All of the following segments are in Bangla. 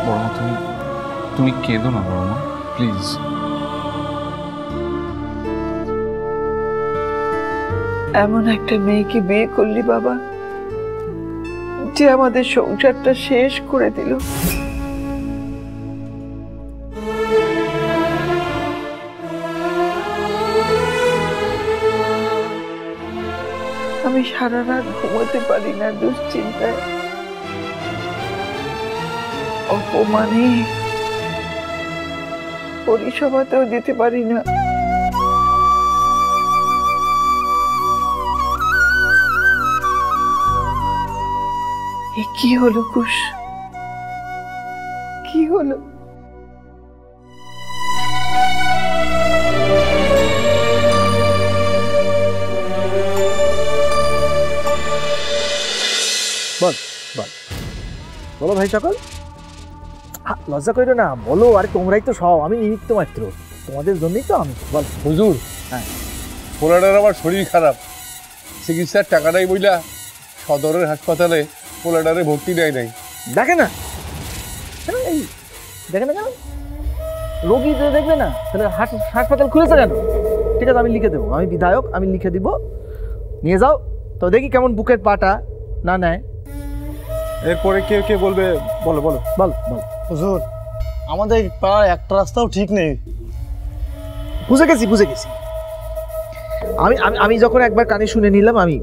বড়মা তুমি কেঁদো না বড়মা, প্লিজ। এমন একটা মেয়েকে বিয়ে করলি বাবা, যে আমাদের সংসারটা শেষ করে দিল। আমি সারা রাত ঘুমোতে পারি না দুশ্চিন্তায়, অপমানে পরিষেবাতেও দিতে পারি না। কি হলো কুশ, কি হলো? বল বল বলো ভাই সকল, লজ্জা করো না, বলো। আরে তোমরাই তো সব, আমি নিমিত্ত মাত্র, তোমাদের জন্যই তো আমি। বল হুজুর। হ্যাঁ, পোলাটার আবার শরীর খারাপ, চিকিৎসার টাকাটাই বইলা সদরের হাসপাতালে পোলাটারে ভর্তি দেয় নাই। দেখে না এই দেখে না কেন? রোগী দেখবে না, তাহলে হাসপাতাল খুলেছে কেন? ঠিক আছে, আমি লিখে দেবো, আমি বিধায়ক, আমি লিখে দিব, নিয়ে যাও। তো দেখি কেমন বুকের পাটা না নেয়। এরপরে কে কে বলবে? বলো বলো বল বল। হুজুর, আমাদের পাড়ার একটা রাস্তাও ঠিক নেই। বুঝে গেছি বুঝে গেছি। আমি আমি আমি যখন একবার কানে শুনে নিলাম, আমি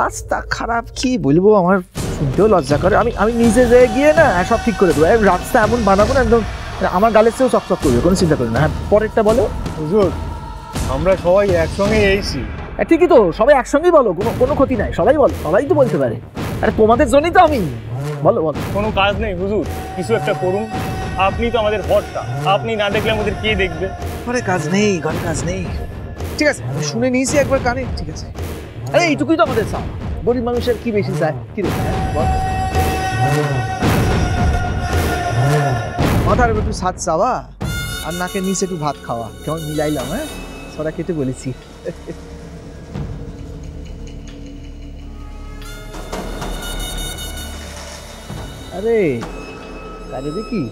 রাস্তা খারাপ কি বলবো, আমার শুনতেও লজ্জা করে। আমি আমি নিজে যেয়ে গিয়ে না সব ঠিক করে দেবো। রাস্তা এমন বানাবো না একদম আমার গালের চেয়েও চকচক করবে, কোনো চিন্তা করি না। হ্যাঁ, পরেরটা বলো। হুজুর, আমরা সবাই একসঙ্গে এইছি। ঠিকই তো, সবাই একসঙ্গেই বলো, কোনো কোনো ক্ষতি নাই, সবাই বলো, সবাই তো বলতে পারে। আরে তোমাদের জন্যই তো আমি। বলো বলো। কোনো কাজ নেই হুজুর, কিছু একটা করুন। আপনি তো আমাদের ভরসা, আপনি না দেখলে আমাদের কে দেখবে? ঘরে কাজ নেই, ঘরে কাজ নেই। ঠিক আছে, আমি শুনে নিয়েছি একবার কানে, ঠিক আছে। আরে এইটুকুই তো আমাদের চাও, গরিব মানুষের কি বেশি চায়? কি রে বল। মাথার একটু ছাদ চাওয়া আর নাকের নিচে একটু ভাত খাওয়া, কেমন মিলাইলাম? হ্যাঁ, সরা কেটে বলেছি। আরে কাজে দেখি।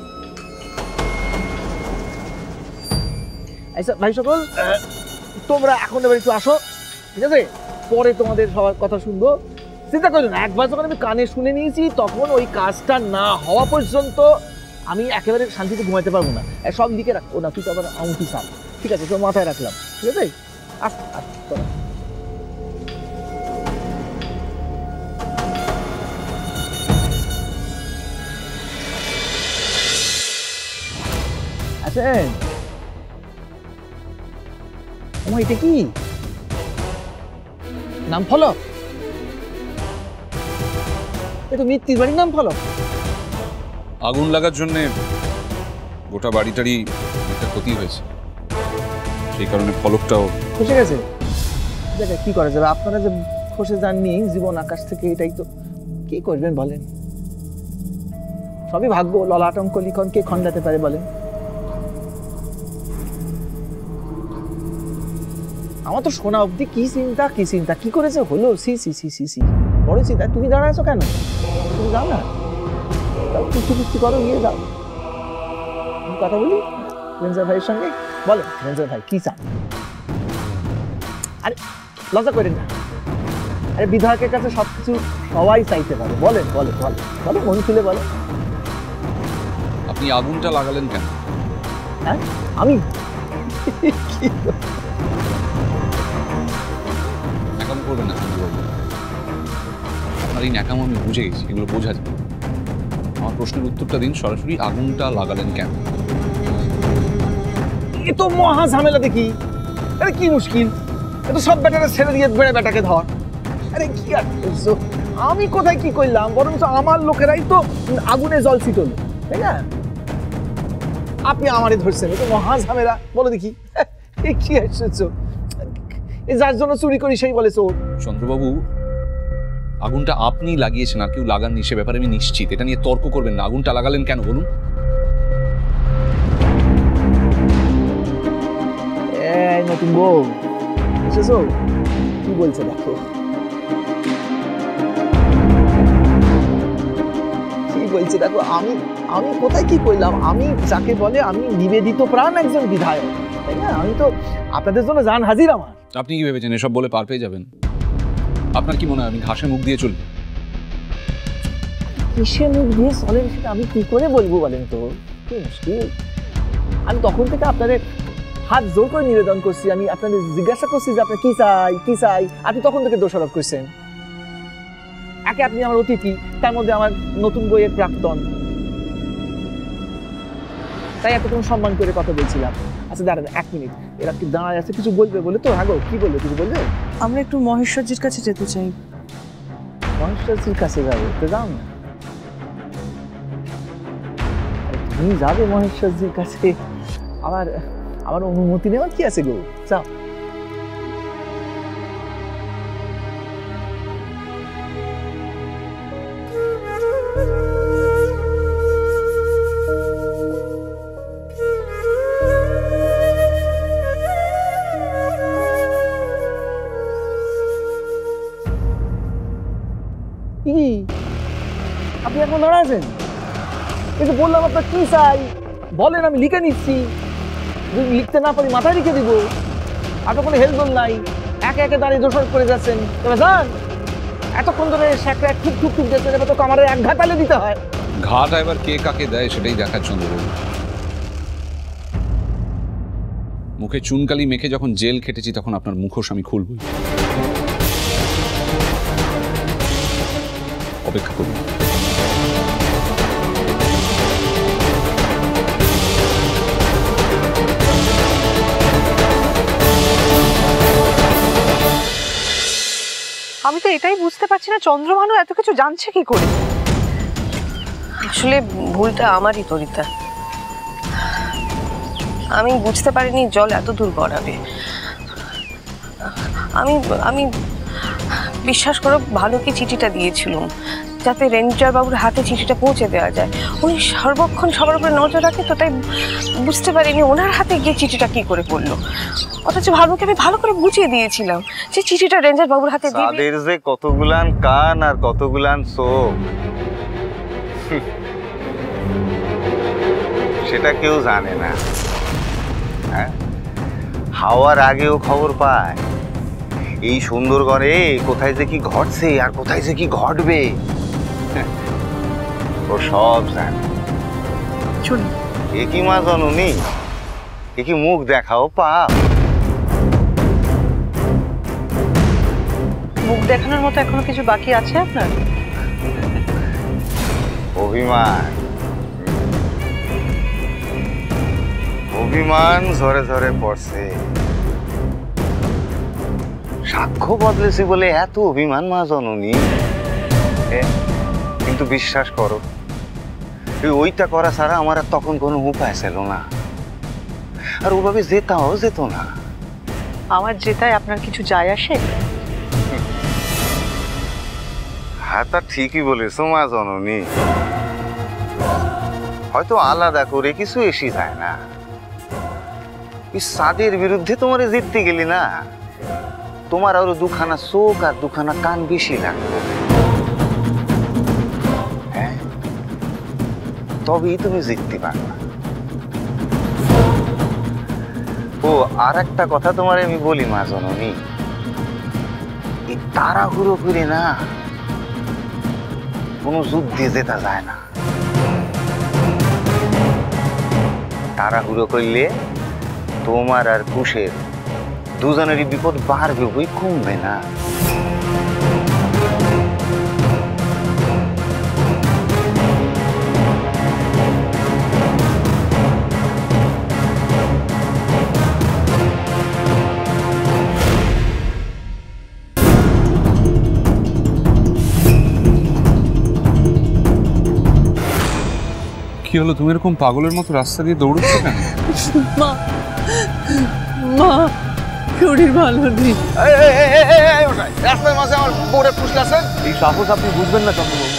আচ্ছা ভাই সকল, তোমরা এখন এবার একটু আসো, ঠিক আছে? পরে তোমাদের সবার কথা শুনবো, চিন্তা করো না। একবার যখন আমি কানে শুনে নিয়েছি, তখন ওই কাজটা না হওয়া পর্যন্ত আমি একেবারে শান্তিতে ঘুমাইতে পারবো না। সব লিখে রাখবো না, তুই তো আবার আঙুটি সাপ, ঠিক আছে? তো মাথায় রাখলাম, ঠিক আছে? আস আস তোরা। আছেন? আমার এটা কি নাম ফলক? এ তো মিত্তির বাড়ির নাম ফলক। আগুন লাগার জন্য গোটা বাড়িটারই একটা ক্ষতি হয়েছে, সেই কারণে ফলকটাও খসে গেছে। দেখা কি করা যাবে, আপনারা যে খসে যাননি জীবন আকাশ থেকে, এটাই তো কি করবেন বলেন? সবই ভাগ্য, ললাটঙ্ক লিখন কে খণ্ডাতে পারে বলেন? আমার তো শোনা অবধি কি চিন্তা কি চিন্তা, কি করেছে হলো, সি সি সি সি সি, বড় চিন্তা। তুমি দাঁড়াচ্ছ কেন? তুমি যাও না, কুস্তি কুস্তি করো, গিয়ে যাও। কথা বলি রেঞ্জার ভাইয়ের সঙ্গে। বলো রেঞ্জার ভাই কি চান? আরে লজ্জা করেন না, আরে বিধায়কের কাছে সবকিছু সবাই চাইতে পারে। বলেন বলেন বলেন বলো, মন খুলে বলো। আপনি আগুনটা লাগালেন কেন? হ্যাঁ আমি ন্যাকামো করবেন না চন্দ্রবাবু, আপনার এই ন্যাকামো আমি বুঝে গেছি, এগুলো বোঝা যায়। আমার প্রশ্নের উত্তরটা দিন সরাসরি, আগুনটা লাগালেন কেন? এ তো মহা ঝামেলা দেখি। আরে কি মুশকিল, এ তো সব বেটারে ছেড়ে দিয়ে বেড়ে বেটাকে ধর। আরে কি আর করছো, আমি কোথায় কি করলাম? বরং আমার লোকেরাই তো আগুনে জল ছিটলো, তাই না? আপনি আমারে ধরছেন, এ তো মহা ঝামেলা। বলো দেখি কি আসছো? যার জন্য চুরি করি সেই বলে চোর। চন্দ্রবাবু, আগুনটা আপনি লাগিয়েছেন, আর কেউ লাগাননি, সে ব্যাপারে আমি নিশ্চিত। এটা নিয়ে তর্ক করবেন না। আগুনটা লাগালেন কেন বলুন? এই নতুন বউ এসেছো, কি বলছে দেখো, কি হয়েছে দেখো, আমি আমি কোথায় কি করলাম? আমি যাকে বলে আমি নিবেদিত প্রাণ একজন বিধায়ক, তাই না? আমি তো আপনাদের জন্য জান হাজির আমার। আপনি কি ভেবেছেন এসব বলে পার পেয়ে যাবেন? আপনার কি মনে হয় আমি ঘাসে মুখ দিয়ে চলবো? কিসে মুখ দিয়ে চলেন সেটা আমি কি করে বলবো বলেন তো, কি মুশকিল। আমি তখন থেকে আপনাদের হাত জোর করে নিবেদন করছি, আমি আপনাদের জিজ্ঞাসা করছি যে আপনার কি চাই কি চাই, আপনি তখন থেকে দোষারোপ করছেন। একে আপনি আমার অতিথি, তার মধ্যে আমার নতুন বইয়ের প্রাক্তন, তাই এতক্ষণ সম্মান করে কথা বলছিলাম। আচ্ছা দাঁড়ান 1 মিনিট, এরা কি দাঁড়ায় আছে কিছু বলবে বলে তো? আগো কি বলবে, কিছু বলবে? আমরা একটু মহেশ্বরজির কাছে যেতে চাই। মহেশ্বরজির কাছে যাবে তো যাও না, তুমি যাবে মহেশ্বরজির কাছে, আমার আমার অনুমতি নেওয়ার কি আছে গো, যাও। কি আপনি এখন দাঁড়াচ্ছেন? এই যে বললাম আপনার কি চাই বলেন, আমি লিখে নিচ্ছি। যদি লিখতে না পারি মাথায় লিখে দিব। আপনার কোনো হেলদোল নাই, একে একে দাঁড়িয়ে দোষারোপ করে যাচ্ছেন। তবে যান, এতক্ষণ ধরে স্যাকরা ঠুক ঠুক ঠুক যাচ্ছেন, এবার তো কামারে এক ঘাতালে দিতে হয়। ঘাটা এবার কে কাকে দেয় সেটাই দেখার চন্দ্রবাবু। মুখে চুনকালি মেখে যখন জেল খেটেছি তখন আপনার মুখোশ আমি খুলবই। অপেক্ষা করুন। আমি তো এটাই বুঝতে পারছি না চন্দ্রভানু এত কিছু জানছে কি করে। আসলে ভুলটা আমারই তরিতা, আমি বুঝতে পারিনি জল এত দূর গড়াবে। আমি আমি বিশ্বাস করো ভালুকে চিঠিটা দিয়েছিলাম যাতে রেঞ্জার বাবুর হাতে চিঠিটা পৌঁছে দেওয়া যায়। উনি সর্বক্ষণ সবার উপরে নজর রাখে, তো তাই বুঝতে পারিনি ওনার হাতে গিয়ে চিঠিটা কি করে পড়লো। অথচ ভালুকে আমি ভালো করে বুঝিয়ে দিয়েছিলাম যে চিঠিটা রেঞ্জার বাবুর হাতে দিয়ে তাদের যে কতগুলান কান আর কতগুলান চোখ সেটা কেউ জানে না। হ্যাঁ, হাওয়ার আগেও খবর পায় এই সুন্দরগড়ে কোথায় যে কি ঘটছে আর কোথায় যে কি ঘটবে ও সব জানে। একই মা জননী, একই মুখ দেখাও পাপ। মুখ দেখানোর মতো এখনো কিছু বাকি আছে আপনার? অভিমান, অভিমান ঝরে ঝরে পড়ছে। সাক্ষ্য বদলেছি বলে এত অভিমান মা জননী। কিন্তু বিশ্বাস করো ওইটা করা ছাড়া আমার আর তখন কোনো উপায় ছিল না, আর ওভাবে যেতাও যেত না। আমার জেতায় আপনার কিছু যায় আসে? হ্যাঁ, তা ঠিকই বলেছো মা জননী। হয়তো আলাদা করে কিছু এসে যায় না। এই সাদের বিরুদ্ধে তোমারে জিততে গেলি না, তোমার আরো দুখানা চোখ আর দুখানা কান বেশি লাগবে। হ্যাঁ, তবেই তুমি জিততে পারবা। ও আর একটা কথা তোমারে আমি বলি মা জননী, এই তাড়াহুড়ো করে না কোনো যুদ্ধে জেতা যায় না। তাড়াহুড়ো করলে তোমার আর কুশের দুজনেরই বিপদ বাড়বে, বই কমবে না। কি হলো, তুমি এরকম পাগলের মতো রাস্তা দিয়ে দৌড়চ্ছ কেন? মা মা শরীর ভালো নেই। রাস্তার মাঝে আমার বোরে ফুসলাছেন, এই সাহস আপনি বুঝবেন না চন্দ্রবাবু।